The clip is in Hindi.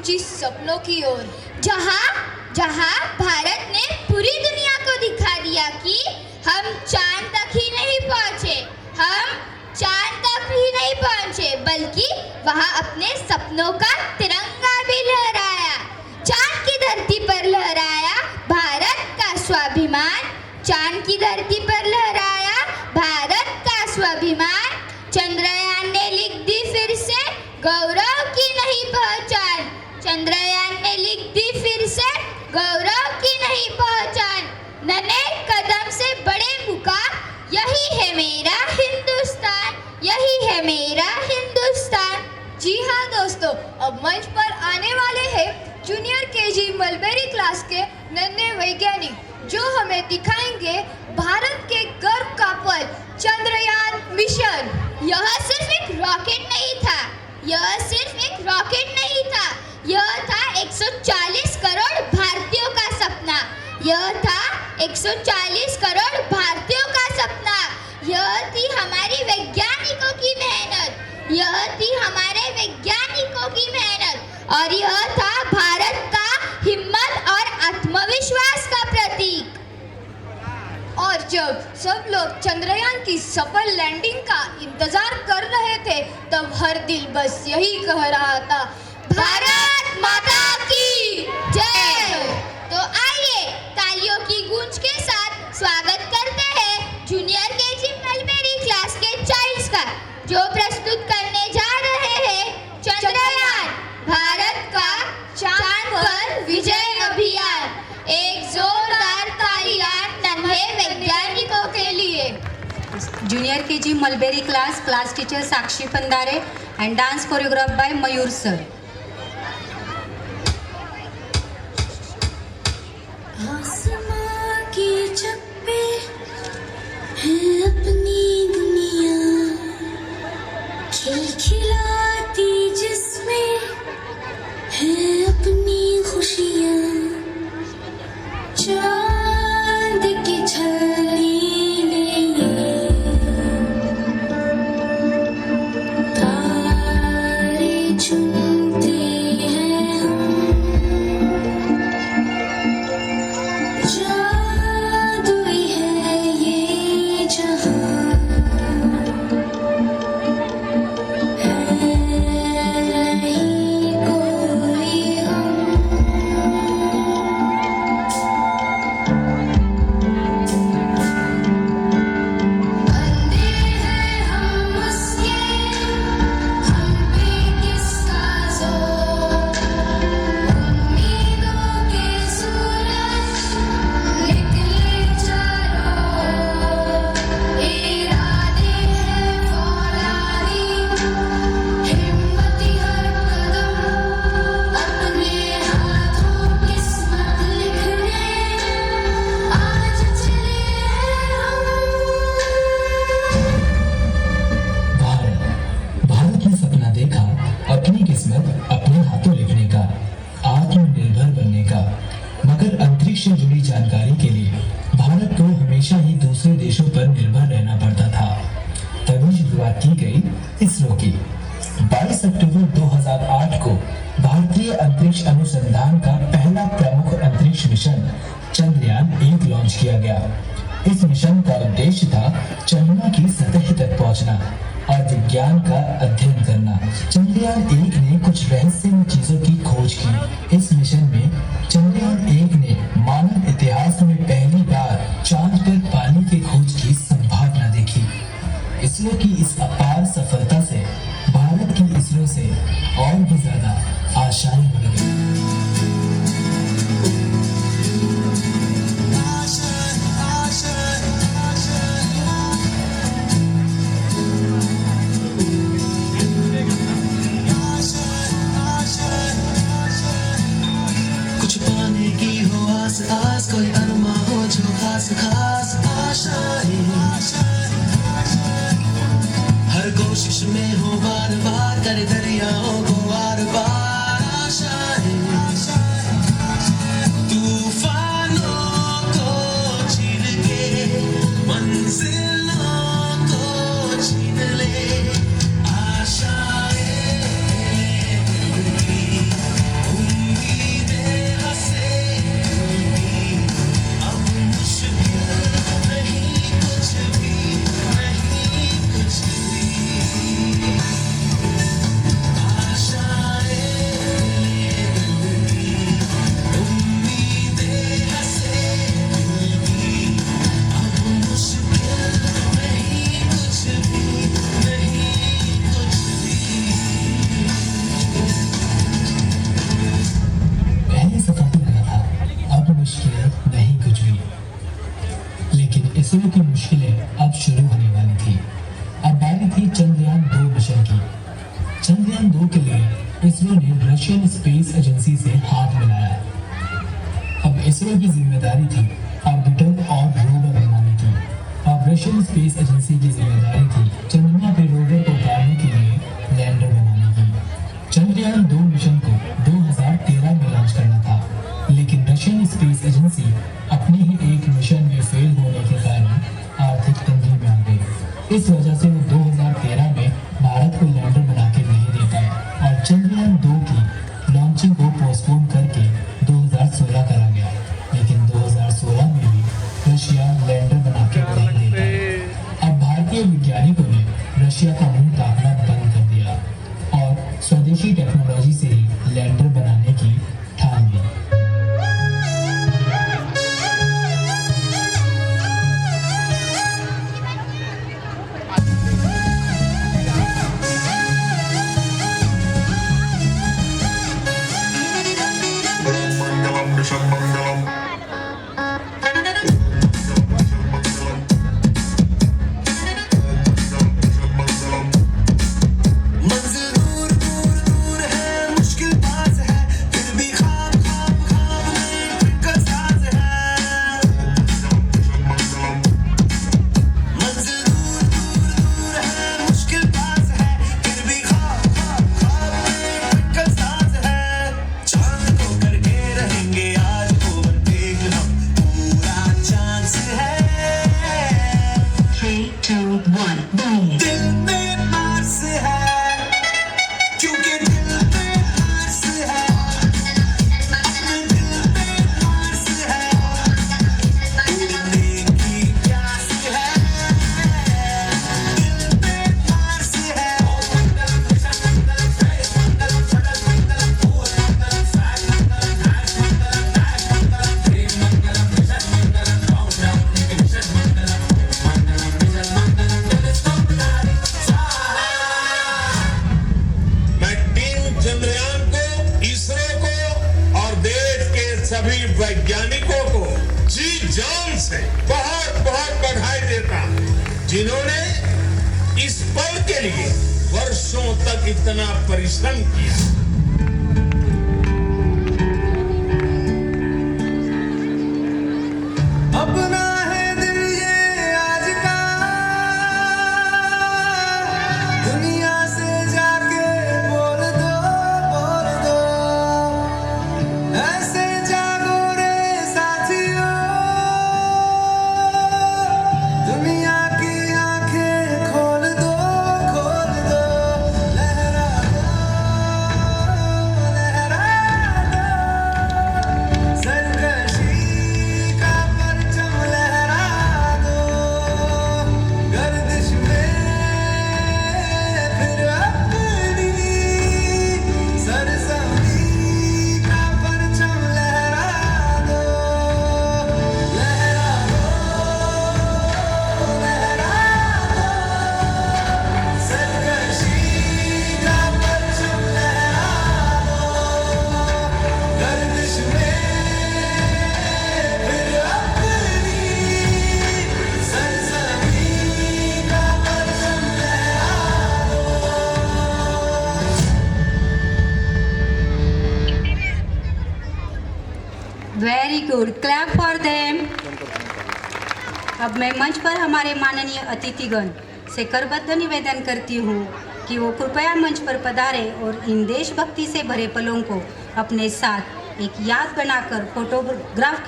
ऊंची सपनों की ओर, जहां भारत ने पूरी दुनिया को दिखा दिया कि हम चांद तक ही नहीं पहुंचे, बल्कि वहां अपने सपनों का तिरंगा भी लहराया। चांद की धरती पर लहराया भारत का स्वाभिमान, चांद की धरती पर लहराया भारत का स्वाभिमान। चंद्रयान ने लिख दी फिर से गौरव की नई पहचान, चंद्रयान ने लिख दी फिर से गौरव की नई पहचान। नन्हे कदम से बड़े मुकाम, यही है मेरा हिंदुस्तान, यही है मेरा हिंदुस्तान। जी हाँ दोस्तों, अब मंच पर आने वाले हैं जूनियर केजी मलबेरी क्लास के नन्हे वैज्ञानिक, जो हमें दिखाएंगे भारत के गर्व का पल, चंद्रयान मिशन। यह सिर्फ एक रॉकेट नहीं था, यह था 140 करोड़ भारतीयों का सपना, यह था 140 करोड़ भारतीयों का सपना। यह थी हमारी वैज्ञानिकों की मेहनत, और यह था भारत का हिम्मत और आत्मविश्वास का प्रतीक। और जब सब लोग चंद्रयान की सफल लैंडिंग का इंतजार कर रहे थे, तब हर दिल बस यही कह रहा था, भारत माता की जय। तो आइए तालियों की गूंज के साथ स्वागत करते हैं जूनियर केजी मलबेरी क्लास के चाइल्ड्स का, जो प्रस्तुत करने जा रहे हैं चंद्रयान, भारत का चांद पर विजय अभियान। एक जोरदार तालियां नन्हे वैज्ञानिकों के लिए। Junior KG mulberry class teacher Sakshi Pandare and dance choreographed by Mayur sir. आसमां की छत पे है अपनी दुनिया, खिलखिलाती जिसमें है अपनी खुशियाँ। चांद की छलीले तारे चुनते हैं हम, जादुई है ये जहां, है नहीं कोई गम। बंदे हैं हम उसके, हम पे किसका जोर, उम्मीदों के सूरज निकले चारों ओर। इरादे हैं फौलादी, हिम्मती हर कदम, अपने हाथों किस्मत लिखने आज चले हम। भारत ने सपना देखा अपनी किस्मत अपने हाथों लिखने का, आत्मनिर्भर बनने का। मगर अंतरिक्ष से जुड़ी जानकारी के लिए भारत को हमेशा ही दूसरे देशों पर निर्भर रहना पड़ता था। तभी शुरुआत की गई इसरो की। 22 अक्टूबर 2008 को भारतीय अंतरिक्ष अनुसंधान का पहला प्रमुख अंतरिक्ष मिशन चंद्रयान 1 लॉन्च किया गया। इस मिशन का उद्देश्य था चंद्रमा की सतह तक पहुंचना और विज्ञान का अध्ययन करना। चंद्रयान 1 ने कुछ रहस्यमय चीजों की खोज की। इस मिशन में चंद्रयान 1 ने मानव इतिहास में पहली बार चांद पर पानी की खोज की संभावना देखी। इसरो की इस अपार सफलता से भारत की इसरो से और भी ज्यादा आशाएं बढ़ गई। कुछ पाने की हो आस आस, कोई अरमा हो जो खास खास आशाएं। हर कोशिश में हो बार बार, करे दरियाओं को आर पार आशाएं। तूफानों को चीर के मंजिलों को छीन ले आशाएं। शुरू होने वाली थी। अब बारी थी चंद्रयान 2 मिशन की। चंद्रयान 2 के लिए इसरो ने रशियन स्पेस एजेंसी से हाथ मिलाया। अब इसरो की जिम्मेदारी थी ऑर्बिटर और रोवर बनाने की। अब रशियन स्पेस एजेंसी की जिम्मेदारी थी चंद्रमा पे रोवर को उतारने के लिए लैंडर बनाने की। चंद्रयान 2 मिशन को 2013 में लॉन्च करना था, लेकिन रशियन स्पेस एजेंसी अपने ही एक मिशन में फेल होने के कारण आर्थिक तंगी में आ गई। इस वजह से वो 2013 में भारत को लैंडर बना के नहीं दे पाए और चंद्रयान 2 की लॉन्चिंग को पोस्टपोन करके 2016 करा गया। लेकिन 2016 में भी रशिया लैंडर बना के नहीं दे पाए। अब भारतीय वैज्ञानिकों ने रशिया का मुंह ताकना बंद कर दिया और स्वदेशी टेक्नोलॉजी से ही लैंडर बनाने की ठान ली। मंजिल दूर दूर दूर है, मुश्किल पास है, फिर भी ख्वाब ख्वाब ख्वाब में ट्विंकल स्टार्स है। मंजिल दूर दूर दूर है, मुश्किल पास है, फिर भी ख्वाब ख्वाब ख्वाब में ट्विंकल स्टार्स है। चांद को करके रहेंगे आज ओवरटेक हम, पूरा चांस है। 3, 2, 1, boom! दिल में आस है, क्योंकि दिल में आस है, अपने दिल में आस है, उड़ने की प्यास है, दिल में आस है। मैं टीम चंद्रयान को, इसरो को और देश के सभी वैज्ञानिकों को जी जान से बहुत बहुत बधाई देता हूं, जिन्होंने इस पल के लिए वर्षों तक इतना परिश्रम किया। अपना है दिल ये आज का, दुनिया से जाके बोल दो, ऐसे जागो रे साथियों, दुनिया की आंखें खोल दो, लहरा दो, सरकशी का परचम लहरा दो, गर्दिश में फिर अपनी सरजमी का परचम लहरा दो, लहरा दो, सरकशी का परचम लहरा दो, गर्दिश में फिर अपनी सरजमी का परचम लहरा very good, clap for them. अब मैं मंच पर हमारे माननीय अतिथिगण से करबद्ध निवेदन करती हूँ कि वो कृपया मंच पर पधारे और इन देशभक्ति से भरे पलों को अपने साथ एक याद बनाकर फोटोग्राफ के